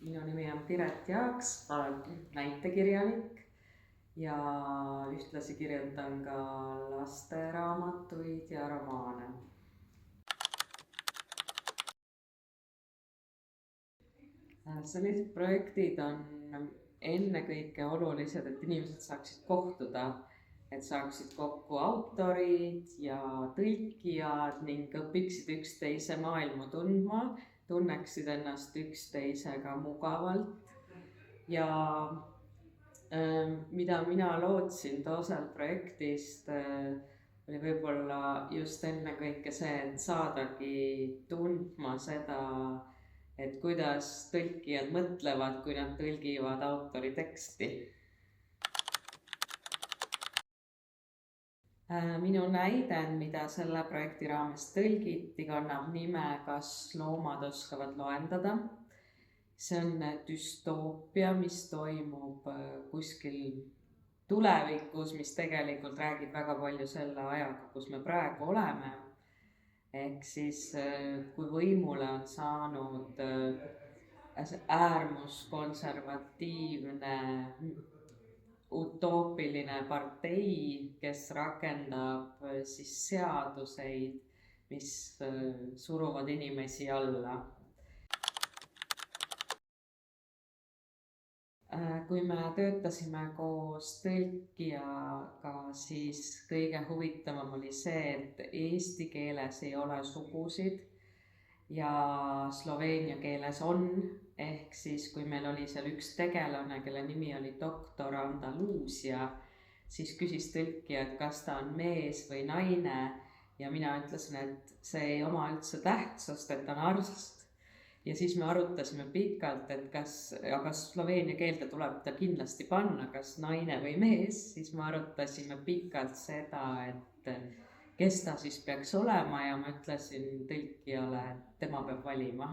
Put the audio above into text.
Minu nimi on Piret Jaaks, ma olen näitekirjanik ja ühtlasi kirjutan ka lasteraamatuid ja romaane. Sellised projektid on ennekõike olulised, et inimesed saaksid kohtuda, et saaksid kokku autorid ja tõlkijad ning õpiksid üksteise maailma tundma, tunneksid ennast üksteisega mugavalt. Ja mida mina lootsin Toosel projektist, oli võib-olla just ennekõike see, et saadagi tundma seda, et kuidas tõlkijad mõtlevad, kui nad tõlgivad autori teksti. Minu näidend, mida selle projekti raames tõlgiti, kannab nime Kas loomad oskavad loendada. See on düstoopia, mis toimub kuskil tulevikus, mis tegelikult räägib väga palju selle ajaga, kus me praegu oleme. Ehk siis, kui võimule on saanud äärmuskonservatiivne utoopiline partei, kes rakendab siis seaduseid, mis suruvad inimesi alla. Kui me töötasime koos tõlkijaga, siis kõige huvitavam oli see, et eesti keeles ei ole sugusid ja sloveenia keeles on. Ehk siis, kui meil oli seal üks tegelane, kelle nimi oli doktor Andaluusia, siis küsis tõlkija, et kas ta on mees või naine ja mina ütlesin, et see ei oma üldse tähtsust, et ta on arst. Ja siis me arutasime pikalt, et aga sloveenia keelde tuleb ta kindlasti panna, kas naine või mees, siis me arutasime pikalt seda, et kes ta siis peaks olema ja ma ütlesin tõlkijale, et tema peab valima.